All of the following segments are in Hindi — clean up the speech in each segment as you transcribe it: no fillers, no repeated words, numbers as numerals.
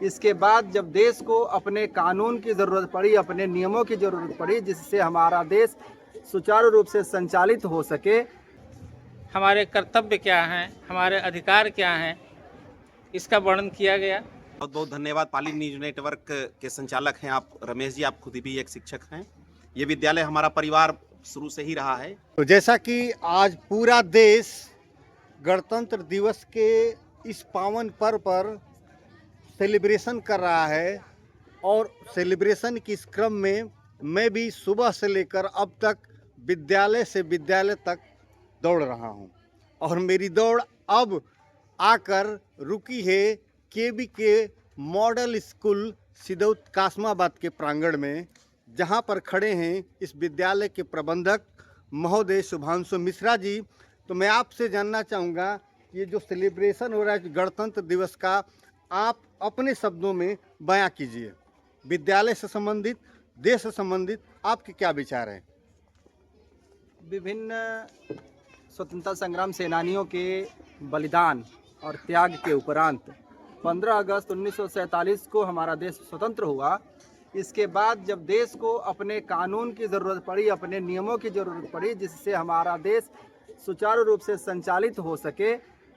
इसके बाद जब देश को अपने कानून की ज़रूरत पड़ी, अपने नियमों की ज़रूरत पड़ी, जिससे हमारा देश सुचारू रूप से संचालित हो सके, हमारे कर्तव्य क्या हैं, हमारे अधिकार क्या हैं, इसका वर्णन किया गया। बहुत बहुत धन्यवाद। पाली न्यूज नेटवर्क के संचालक हैं आप रमेश जी, आप खुद भी एक शिक्षक हैं। ये विद्यालय हमारा परिवार शुरू से ही रहा है। तो जैसा कि आज पूरा देश गणतंत्र दिवस के इस पावन पर्व पर सेलिब्रेशन कर रहा है और सेलिब्रेशन के इस क्रम में मैं भी सुबह से लेकर अब तक विद्यालय से विद्यालय तक दौड़ रहा हूं और मेरी दौड़ अब आकर रुकी है केवीके मॉडल स्कूल सिदौत कासमाबाद के प्रांगण में, जहां पर खड़े हैं इस विद्यालय के प्रबंधक महोदय शुभांशु मिश्रा जी। तो मैं आपसे जानना चाहूँगा ये जो सेलिब्रेशन हो रहा है गणतंत्र दिवस का, आप अपने शब्दों में बयां कीजिए। विद्यालय से संबंधित, देश से संबंधित आपके क्या विचार हैं? विभिन्न स्वतंत्रता संग्राम सेनानियों के बलिदान और त्याग के उपरांत 15 अगस्त 1947 को हमारा देश स्वतंत्र हुआ। इसके बाद जब देश को अपने कानून की ज़रूरत पड़ी, अपने नियमों की ज़रूरत पड़ी, जिससे हमारा देश सुचारू रूप से संचालित हो सके,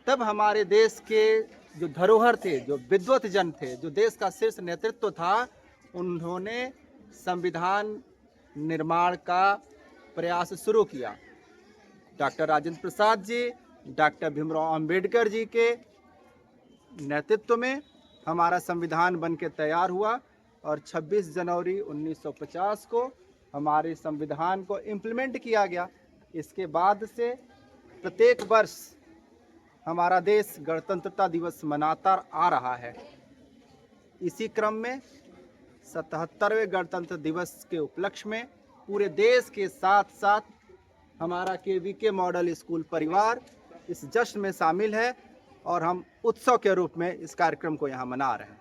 तब हमारे देश के जो धरोहर थे, जो विद्वत जन थे, जो देश का शीर्ष नेतृत्व था, उन्होंने संविधान निर्माण का प्रयास शुरू किया। डॉक्टर राजेंद्र प्रसाद जी, डॉक्टर भीमराव अंबेडकर जी के नेतृत्व में हमारा संविधान बन के तैयार हुआ और 26 जनवरी 1950 को हमारे संविधान को इम्प्लीमेंट किया गया। इसके बाद से प्रत्येक वर्ष हमारा देश गणतंत्रता दिवस मनाता आ रहा है। इसी क्रम में 77वें गणतंत्र दिवस के उपलक्ष्य में पूरे देश के साथ साथ हमारा केवीके मॉडल स्कूल परिवार इस जश्न में शामिल है और हम उत्सव के रूप में इस कार्यक्रम को यहाँ मना रहे हैं।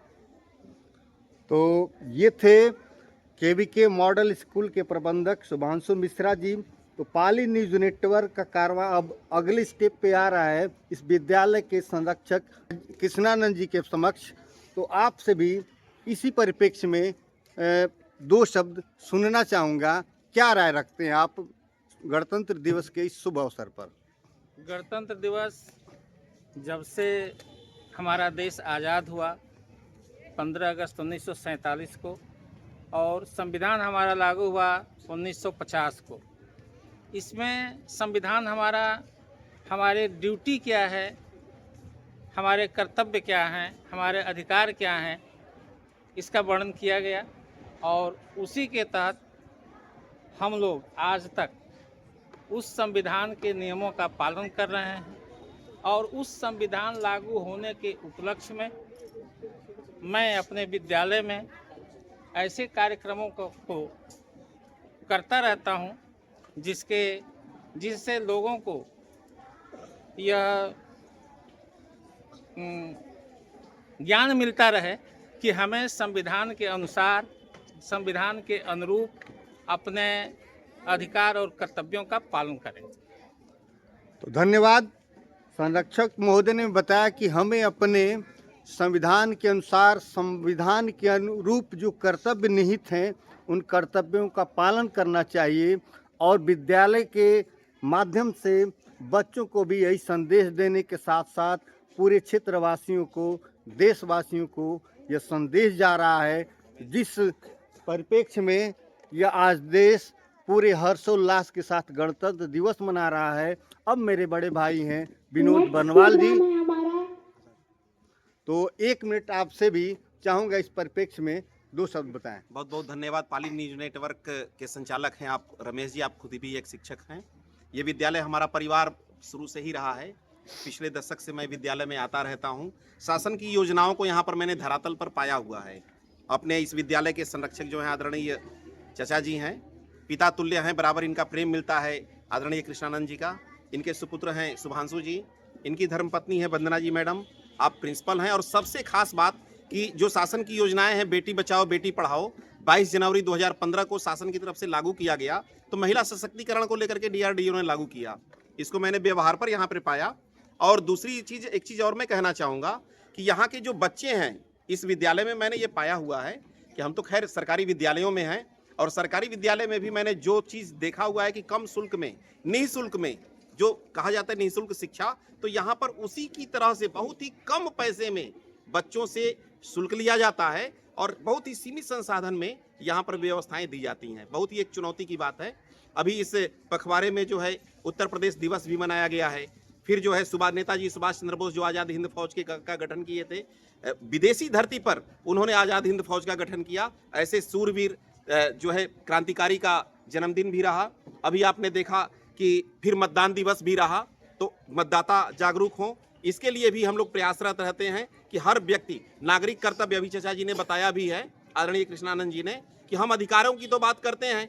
तो ये थे केवीके मॉडल स्कूल के प्रबंधक शुभांशु मिश्रा जी। तो पाली न्यूज नेटवर्क का कारवां अब अगले स्टेप पे आ रहा है इस विद्यालय के संरक्षक कृष्णानंद जी के समक्ष। तो आपसे भी इसी परिप्रेक्ष्य में दो शब्द सुनना चाहूँगा। क्या राय रखते हैं आप गणतंत्र दिवस के इस शुभ अवसर पर? गणतंत्र दिवस जब से हमारा देश आज़ाद हुआ 15 अगस्त 1947 को और संविधान हमारा लागू हुआ 1950 को, इसमें संविधान हमारा, हमारे ड्यूटी क्या है, हमारे कर्तव्य क्या हैं, हमारे अधिकार क्या हैं, इसका वर्णन किया गया और उसी के तहत हम लोग आज तक उस संविधान के नियमों का पालन कर रहे हैं और उस संविधान लागू होने के उपलक्ष्य में मैं अपने विद्यालय में ऐसे कार्यक्रमों को करता रहता हूं जिससे लोगों को यह ज्ञान मिलता रहे कि हमें संविधान के अनुसार, संविधान के अनुरूप अपने अधिकार और कर्तव्यों का पालन करें। तो धन्यवाद। संरक्षक महोदय ने बताया कि हमें अपने संविधान के अनुसार, संविधान के अनुरूप जो कर्तव्य निहित हैं उन कर्तव्यों का पालन करना चाहिए और विद्यालय के माध्यम से बच्चों को भी यही संदेश देने के साथ साथ पूरे क्षेत्रवासियों को, देशवासियों को यह संदेश जा रहा है, जिस परिप्रेक्ष्य में यह आज देश पूरे हर्षोल्लास के साथ गणतंत्र दिवस मना रहा है। अब मेरे बड़े भाई हैं विनोद बनवाल जी, तो 1 मिनट आपसे भी चाहूँगा इस परिप्रेक्ष्य में दो शब्द बताएं। बहुत बहुत धन्यवाद। पाली न्यूज नेटवर्क के संचालक हैं आप रमेश जी, आप खुद भी एक शिक्षक हैं। ये विद्यालय हमारा परिवार शुरू से ही रहा है। पिछले दशक से मैं विद्यालय में आता रहता हूँ। शासन की योजनाओं को यहाँ पर मैंने धरातल पर पाया हुआ है। अपने इस विद्यालय के संरक्षक जो हैं आदरणीय चचा जी हैं, पिता तुल्य हैं, बराबर इनका प्रेम मिलता है आदरणीय कृष्णानंद जी का। इनके सुपुत्र हैं शुभांशु जी, इनकी धर्मपत्नी है वंदना जी मैडम, आप प्रिंसिपल हैं। और सबसे खास बात कि जो शासन की योजनाएं हैं, बेटी बचाओ बेटी पढ़ाओ, 22 जनवरी 2015 को शासन की तरफ से लागू किया गया, तो महिला सशक्तिकरण को लेकर के DRDO ने लागू किया। इसको मैंने व्यवहार पर यहाँ पर पाया। और दूसरी चीज़, एक चीज़ और मैं कहना चाहूँगा कि यहाँ के जो बच्चे हैं इस विद्यालय में मैंने ये पाया हुआ है कि हम तो खैर सरकारी विद्यालयों में हैं, और सरकारी विद्यालय में भी मैंने जो चीज़ देखा हुआ है कि कम शुल्क में, निःशुल्क में, जो कहा जाता है निःशुल्क शिक्षा, तो यहाँ पर उसी की तरह से बहुत ही कम पैसे में बच्चों से शुल्क लिया जाता है और बहुत ही सीमित संसाधन में यहाँ पर व्यवस्थाएं दी जाती हैं। बहुत ही एक चुनौती की बात है। अभी इस पखवाड़े में जो है उत्तर प्रदेश दिवस भी मनाया गया है। फिर जो है नेताजी सुभाष चंद्र बोस जो आज़ाद हिंद फौज का गठन किए थे, विदेशी धरती पर उन्होंने आज़ाद हिंद फौज का गठन किया। ऐसे सूरवीर जो है क्रांतिकारी का जन्मदिन भी रहा। अभी आपने देखा कि फिर मतदान दिवस भी रहा, तो मतदाता जागरूक हों, इसके लिए भी हम लोग प्रयासरत रहते हैं कि हर व्यक्ति नागरिक कर्तव्य, अभी चाचा जी ने बताया भी है, आदरणीय कृष्णानंद जी ने, कि हम अधिकारों की तो बात करते हैं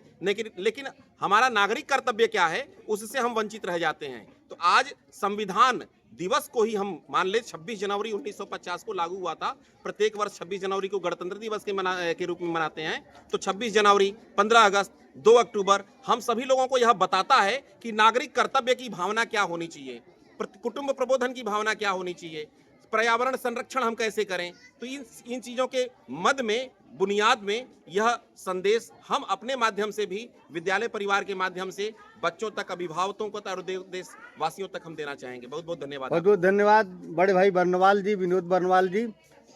लेकिन हमारा नागरिक कर्तव्य क्या है उससे हम वंचित रह जाते हैं। तो आज संविधान दिवस को ही हम मान ले 26 जनवरी 1950 को लागू हुआ था। प्रत्येक वर्ष 26 जनवरी को गणतंत्र दिवस के रूप में मनाते हैं। तो 26 जनवरी, 15 अगस्त, 2 अक्टूबर हम सभी लोगों को यह बताता है कि नागरिक कर्तव्य की भावना क्या होनी चाहिए, कुटुंब प्रबोधन की भावना क्या होनी चाहिए, पर्यावरण संरक्षण हम कैसे करें। तो इन चीज़ों के मद में, बुनियाद में यह संदेश हम अपने माध्यम से भी, विद्यालय परिवार के माध्यम से बच्चों तक, अभिभावकों को और देशवासियों तक हम देना चाहेंगे। बहुत बहुत धन्यवाद। बहुत बहुत धन्यवाद बड़े भाई बर्नवाल जी, विनोद बर्नवाल जी।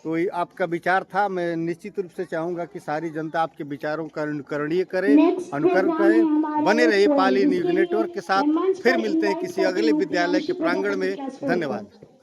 तो ये आपका विचार था। मैं निश्चित रूप से चाहूँगा कि सारी जनता आपके विचारों का अनुकरणीय करे, अनुकरण करे। बने रहिए पाली न्यूज़ नेटवर्क के साथ। फिर मिलते हैं किसी अगले विद्यालय के प्रांगण में। धन्यवाद।